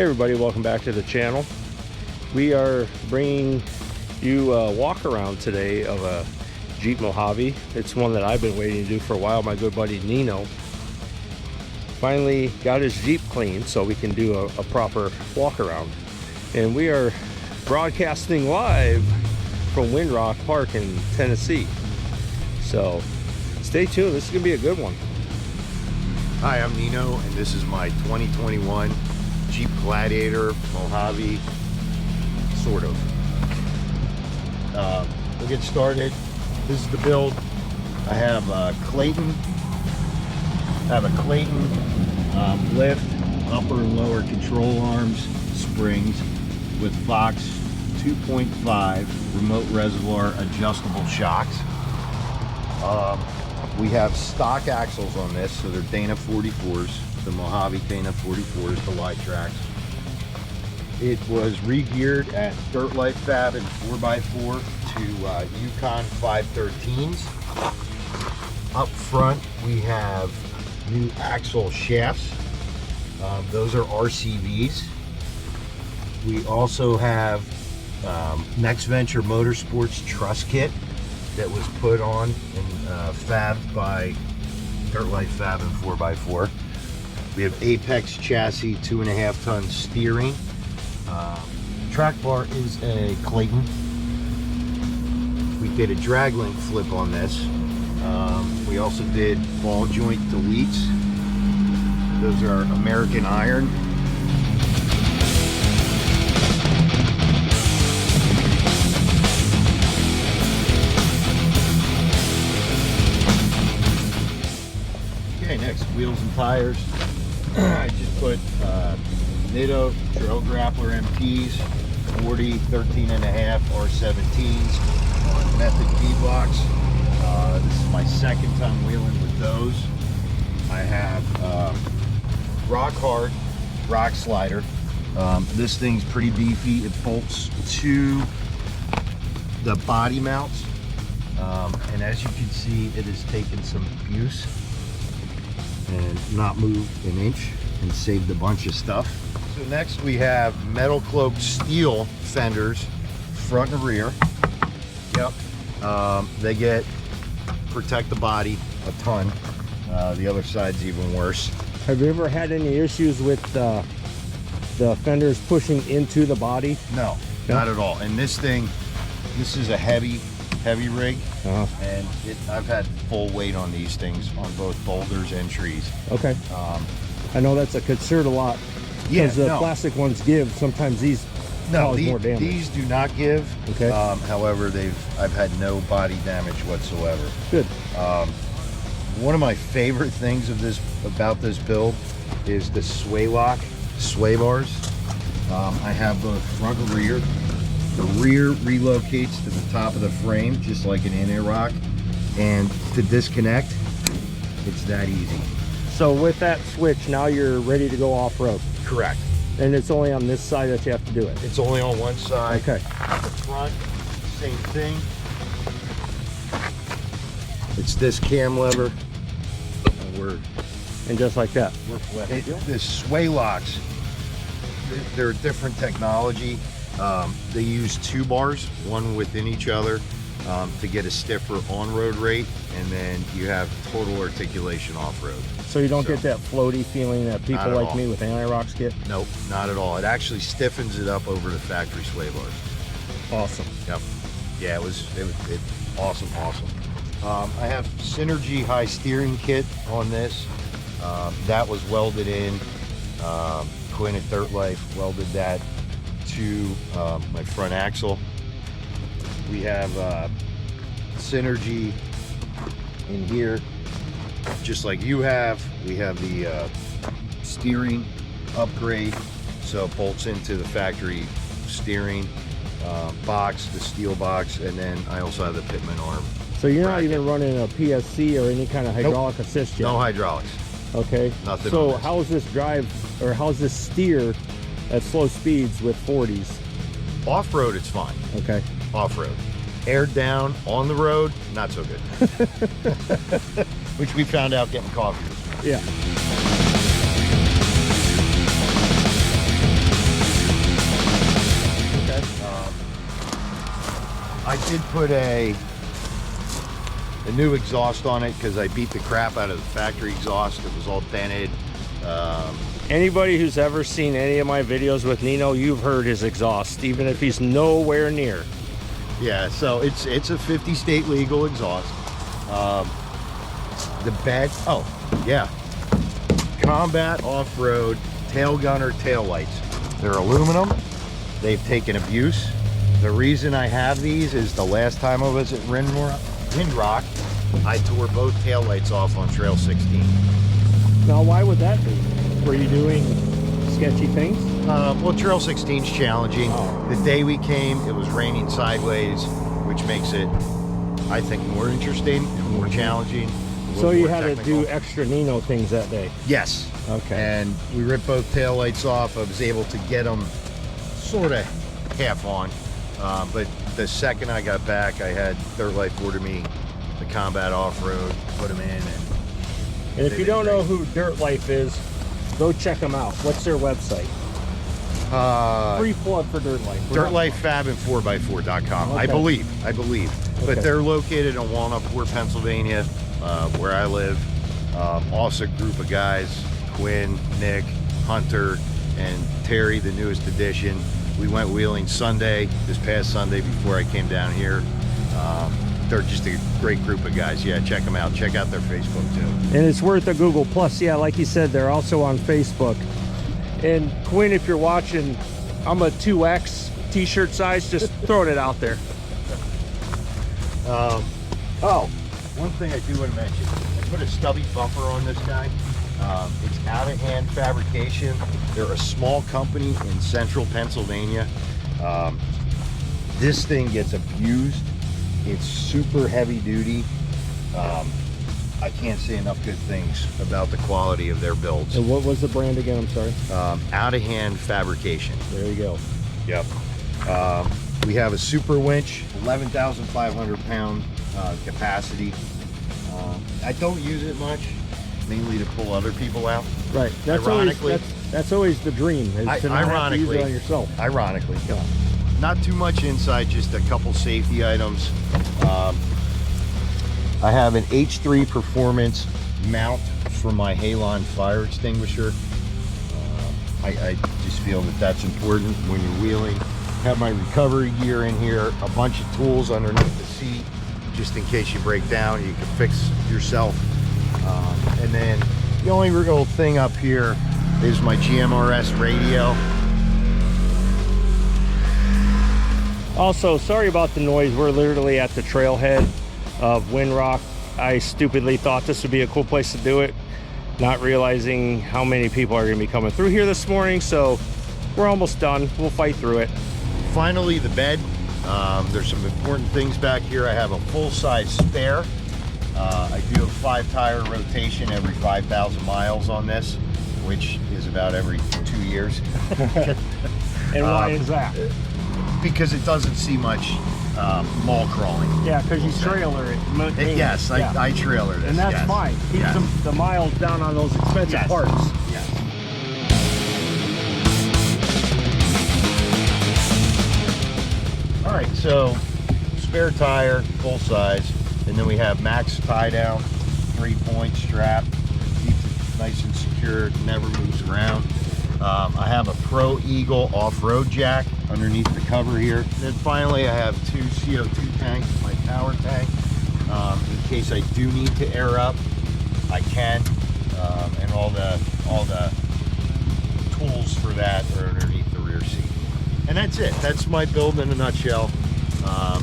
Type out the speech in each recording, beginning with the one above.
everybody, welcome back to the channel. We are bringing you a walk around today of a Jeep Mojave. It's one that I've been waiting to do for a while. My good buddy Nino finally got his Jeep clean so we can do a proper walk around. And we are broadcasting live from Wind Rock Park in Tennessee. So stay tuned, this is gonna be a good one. Hi, I'm Nino, and this is my 2021 Jeep Gladiator Mojave, sort of. We'll get started. This is the build. I have a Clayton. Lift, upper and lower control arms, springs with Fox 2.5 remote reservoir adjustable shocks. We have stock axles on this, so they're Dana 44s, the Mojave Dana 44s, the wide tracks. It was re-geared at Dirt Life Fab and 4x4 to Yukon 513s. Up front, we have new axle shafts. Those are RCVs. We also have Next Venture Motorsports truss kit that was put on and fabbed by Dirt Life Fab and 4x4. We have Apex chassis, 2.5 ton steering. Track bar is a Clayton. We did a drag link flip on this. We also did ball joint deletes. Those are American iron. Okay, next, wheels and tires. I just put Nino Trail Grappler MTs, 40, 13.5 R17s on Method D-blocks. This is my second time wheeling with those. I have Rock Hard rock slider. This thing's pretty beefy. It bolts to the body mounts. And as you can see, it has taken some abuse and not moved an inch and saved a bunch of stuff. So next we have metal cloaked steel fenders, front and rear. Yep. They protect the body a ton. The other side's even worse. Have you ever had any issues with the fenders pushing into the body? No, not at all. And this thing, this is a heavy rig, and I've had full weight on these things on both boulders and trees. Okay. I know that's a concern a lot because the plastic ones give. Sometimes these cause more damage. These do not give. Okay. However, I've had no body damage whatsoever. Good. One of my favorite things about this build is the sway bars. I have both front and rear. The rear relocates to the top of the frame, just like an in-air rock. And to disconnect, it's that easy. So with that switch, now you're ready to go off-road? Correct. And it's only on this side that you have to do it? It's only on one side. Okay. The front, same thing. It's this cam lever. And just like that? We're flipping. The sway locks, they're a different technology. They use 2 bars, one within each other, to get a stiffer on-road rate, and then you have total articulation off-road. So you don't get that floaty feeling that people like me with anti-rocks get? Nope, not at all. It actually stiffens it up over the factory sway bars. Awesome. Yep. Yeah, it was awesome. I have Synergy high steering kit on this. That was welded in. Quinn at Dirt Life welded that to my front axle. We have Synergy in here, just like you have. We have the steering upgrade, so it bolts into the factory steering box, the steel box, and then I also have the Pitman arm. So you're not even running a PSC or any kind of hydraulic assist yet? No hydraulics. Okay. Nothing. So how's this drive, or how's this steer at slow speeds with 40s? Off-road, it's fine. Okay. Off-road. Aired down on the road, not so good. Which we found out getting coffee this morning. Yeah. I did put a new exhaust on it because I beat the crap out of the factory exhaust. It was all dented. Anybody who's ever seen any of my videos with Nino, you've heard his exhaust, even if he's nowhere near. Yeah, so it's a 50 state legal exhaust. The bed, oh yeah, Combat off-road tail gunner tail lights. They're aluminum. They've taken abuse. The reason I have these is the last time I was at Windrock, I tore both tail lights off on Trail 16. Now, why would that be? Were you doing sketchy things? Well, Trail 16 is challenging. Oh. The day we came, it was raining sideways, which makes it, I think, more interesting and more challenging. So you had to do extra Nino things that day? Yes. Okay. And we ripped both tail lights off. I was able to get them sort of half on. But the second I got back, I had Dirt Life order me the Combat Off-Road, put them in. And if you don't know who Dirt Life is, go check them out. What's their website? Free plug for Dirt Life. DirtLifeFab4x4.com. Okay. I believe. Okay. But they're located in Walnutport, Pennsylvania, where I live. Awesome group of guys: Quinn, Nick, Hunter, and Terry, the newest addition. We went wheeling this past Sunday before I came down here. They're just a great group of guys. Yeah, check them out. Check out their Facebook too. And it's worth a Google Plus. Yeah, like you said, they're also on Facebook. And Quinn, if you're watching, I'm a 2X t-shirt size, just throwing it out there. One thing I do want to mention, I put a stubby bumper on this guy. It's Out of Hand Fabrication. They're a small company in central Pennsylvania. This thing gets abused. It's super heavy duty. I can't say enough good things about the quality of their builds. And what was the brand again? I'm sorry. Out of Hand Fabrication. There you go. Yep. We have a super winch, 11,500 pound capacity. I don't use it much, mainly to pull other people out. Right. That's always the dream, is to not have to use it on yourself. Ironically. Yeah. Not too much inside, just a couple safety items. I have an H3 Performance mount for my Halon fire extinguisher. I just feel that that's important when you're wheeling. Have my recovery gear in here, a bunch of tools underneath the seat, just in case you break down, you can fix yourself. And then the only real thing up here is my GMRS radio. Also, sorry about the noise. We're literally at the trailhead of Windrock. I stupidly thought this would be a cool place to do it, not realizing how many people are going to be coming through here this morning. So we're almost done. We'll fight through it. Finally, the bed. There's some important things back here. I have a full-size spare. I do a 5-tire rotation every 5,000 miles on this, which is about every 2 years. And why is that? Because it doesn't see much mall crawling. Yeah, because you trailer it. Yes, yeah. I trailer this. And that's fine. Keeps the miles down on those expensive parts. Yes. All right, so spare tire, full size, and then we have max tie down, 3-point strap, keeps it nice and secure, never moves around. I have a Pro Eagle off-road jack underneath the cover here. And then finally, I have 2 CO2 tanks, my power tank. In case I do need to air up, I can. And all the tools for that are underneath the rear seat. And that's it. That's my build in a nutshell.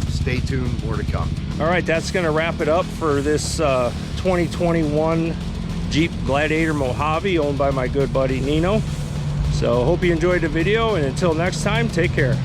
Stay tuned, more to come. All right, that's going to wrap it up for this 2021 Jeep Gladiator Mojave, owned by my good buddy Nino. So hope you enjoyed the video, and until next time, take care.